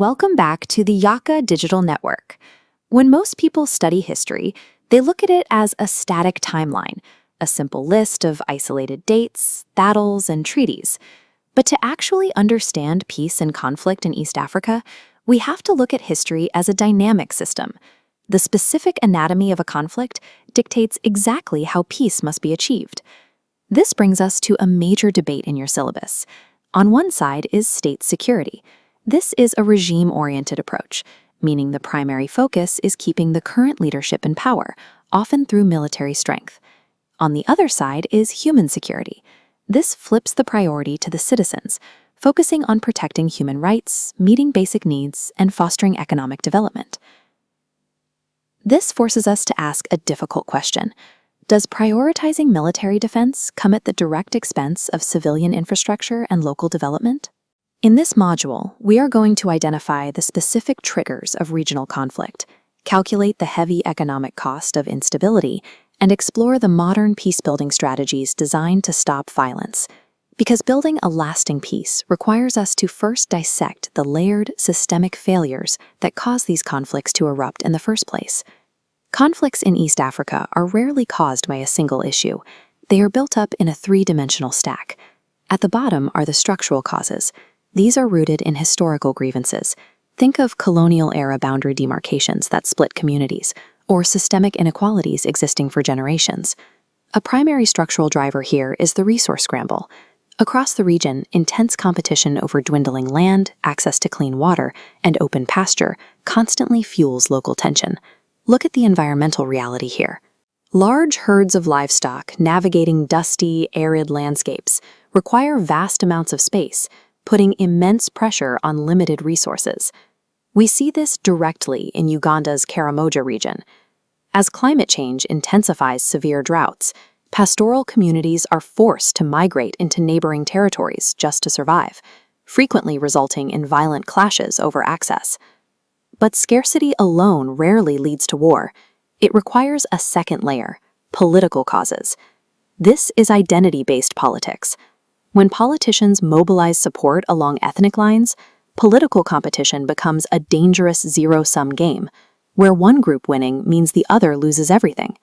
Welcome back to the Yaka Digital Network. When most people study history, they look at it as a static timeline, a simple list of isolated dates, battles, and treaties. But to actually understand peace and conflict in East Africa, we have to look at history as a dynamic system. The specific anatomy of a conflict dictates exactly how peace must be achieved. This brings us to a major debate in your syllabus. On one side is state security. This is a regime-oriented approach, meaning the primary focus is keeping the current leadership in power, often through military strength. On the other side is human security. This flips the priority to the citizens, focusing on protecting human rights, meeting basic needs, and fostering economic development. This forces us to ask a difficult question. Does prioritizing military defense come at the direct expense of civilian infrastructure and local development? In this module, we are going to identify the specific triggers of regional conflict, calculate the heavy economic cost of instability, and explore the modern peace-building strategies designed to stop violence. Because building a lasting peace requires us to first dissect the layered, systemic failures that cause these conflicts to erupt in the first place. Conflicts in East Africa are rarely caused by a single issue. They are built up in a three-dimensional stack. At the bottom are the structural causes. These are rooted in historical grievances. Think of colonial-era boundary demarcations that split communities, or systemic inequalities existing for generations. A primary structural driver here is the resource scramble. Across the region, intense competition over dwindling land, access to clean water, and open pasture constantly fuels local tension. Look at the environmental reality here. Large herds of livestock navigating dusty, arid landscapes require vast amounts of space, putting immense pressure on limited resources. We see this directly in Uganda's Karamoja region. As climate change intensifies severe droughts, pastoral communities are forced to migrate into neighboring territories just to survive, frequently resulting in violent clashes over access. But scarcity alone rarely leads to war. It requires a second layer, political causes. This is identity-based politics. When politicians mobilize support along ethnic lines, political competition becomes a dangerous zero-sum game, where one group winning means the other loses everything.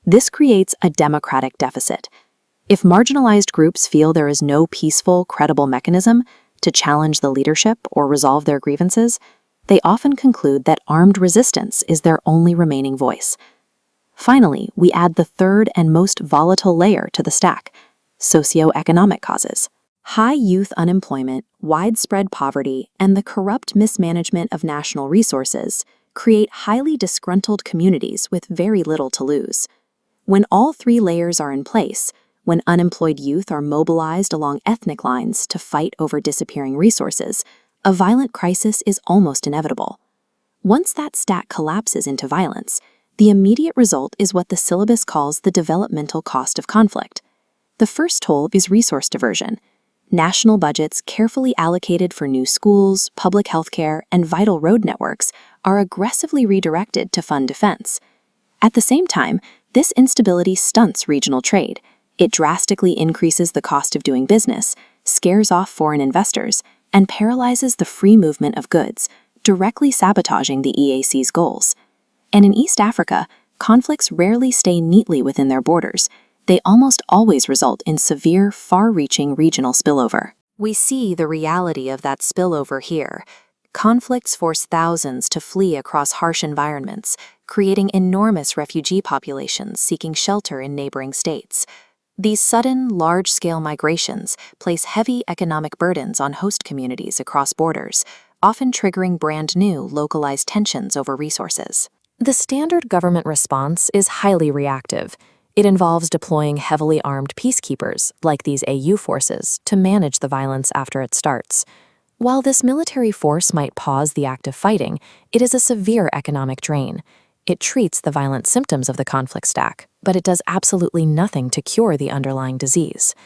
This creates a democratic deficit. If marginalized groups feel there is no peaceful, credible mechanism to challenge the leadership or resolve their grievances, they often conclude that armed resistance is their only remaining voice. Finally, we add the third and most volatile layer to the stack: socioeconomic causes. High youth unemployment, widespread poverty, and the corrupt mismanagement of national resources create highly disgruntled communities with very little to lose. When all three layers are in place, when unemployed youth are mobilized along ethnic lines to fight over disappearing resources, a violent crisis is almost inevitable. Once that stack collapses into violence, the immediate result is what the syllabus calls the developmental cost of conflict. The first toll is resource diversion. National budgets carefully allocated for new schools, public healthcare, and vital road networks are aggressively redirected to fund defense. At the same time, this instability stunts regional trade. It drastically increases the cost of doing business, scares off foreign investors, and paralyzes the free movement of goods, directly sabotaging the EAC's goals. And in East Africa, conflicts rarely stay neatly within their borders. They almost always result in severe, far-reaching regional spillover. We see the reality of that spillover here. Conflicts force thousands to flee across harsh environments, creating enormous refugee populations seeking shelter in neighboring states. These sudden, large-scale migrations place heavy economic burdens on host communities across borders, often triggering brand-new, localized tensions over resources. The standard government response is highly reactive. It involves deploying heavily armed peacekeepers, like these AU forces, to manage the violence after it starts. While this military force might pause the act of fighting, it is a severe economic drain. It treats the violent symptoms of the conflict stack, but it does absolutely nothing to cure the underlying disease.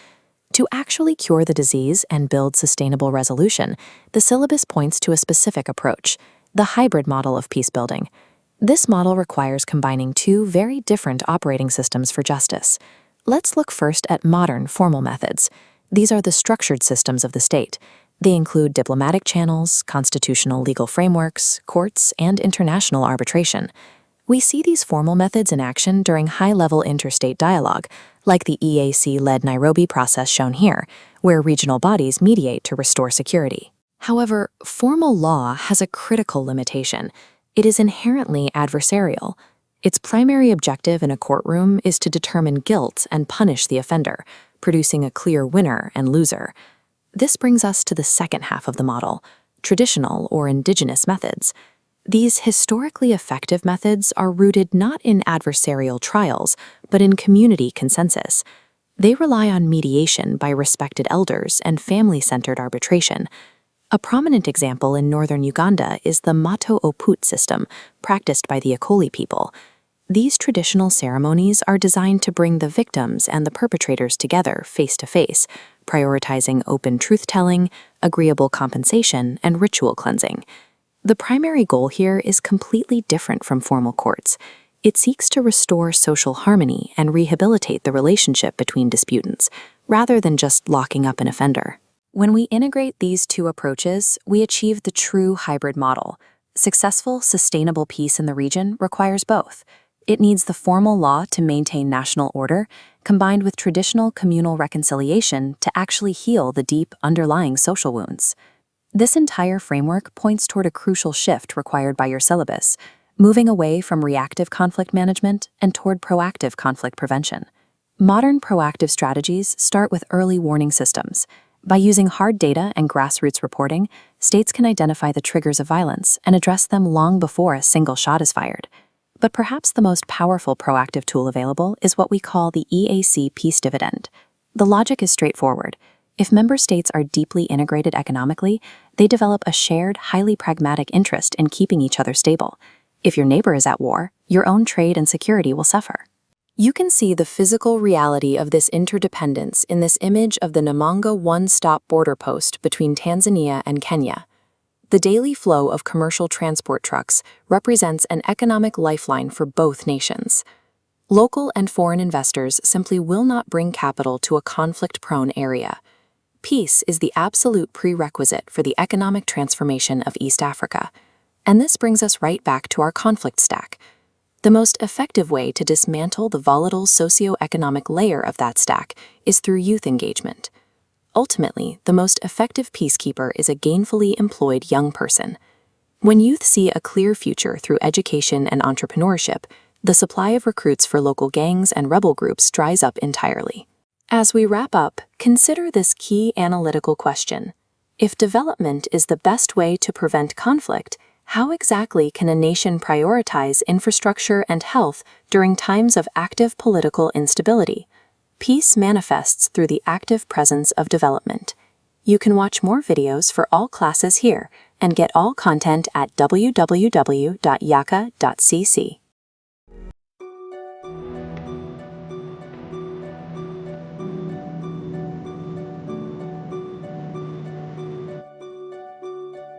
To actually cure the disease and build sustainable resolution, the syllabus points to a specific approach: the hybrid model of peacebuilding. This model requires combining two very different operating systems for justice. Let's look first at modern, formal methods. These are the structured systems of the state. They include diplomatic channels, constitutional legal frameworks, courts, and international arbitration. We see these formal methods in action during high-level interstate dialogue, like the EAC-led Nairobi process shown here, where regional bodies mediate to restore security. However, formal law has a critical limitation. It is inherently adversarial. Its primary objective in a courtroom is to determine guilt and punish the offender, producing a clear winner and loser. This brings us to the second half of the model, traditional or indigenous methods. These historically effective methods are rooted not in adversarial trials, but in community consensus. They rely on mediation by respected elders and family-centered arbitration. A prominent example in northern Uganda is the Mato Oput system, practiced by the Akoli people. These traditional ceremonies are designed to bring the victims and the perpetrators together face to face, prioritizing open truth-telling, agreeable compensation, and ritual cleansing. The primary goal here is completely different from formal courts. It seeks to restore social harmony and rehabilitate the relationship between disputants, rather than just locking up an offender. When we integrate these two approaches, we achieve the true hybrid model. Successful, sustainable peace in the region requires both. It needs the formal law to maintain national order, combined with traditional communal reconciliation to actually heal the deep underlying social wounds. This entire framework points toward a crucial shift required by your syllabus, moving away from reactive conflict management and toward proactive conflict prevention. Modern proactive strategies start with early warning systems. By using hard data and grassroots reporting, states can identify the triggers of violence and address them long before a single shot is fired. But perhaps the most powerful proactive tool available is what we call the EAC peace dividend. The logic is straightforward. If member states are deeply integrated economically, they develop a shared, highly pragmatic interest in keeping each other stable. If your neighbor is at war, your own trade and security will suffer. You can see the physical reality of this interdependence in this image of the Namanga one-stop border post between Tanzania and Kenya. The daily flow of commercial transport trucks represents an economic lifeline for both nations. Local and foreign investors simply will not bring capital to a conflict-prone area. Peace is the absolute prerequisite for the economic transformation of East Africa. And this brings us right back to our conflict stack. The most effective way to dismantle the volatile socio-economic layer of that stack is through youth engagement. Ultimately, the most effective peacekeeper is a gainfully employed young person. When youth see a clear future through education and entrepreneurship, the supply of recruits for local gangs and rebel groups dries up entirely. As we wrap up, consider this key analytical question. If development is the best way to prevent conflict, how exactly can a nation prioritize infrastructure and health during times of active political instability? Peace manifests through the active presence of development. You can watch more videos for all classes here and get all content at www.yaka.cc.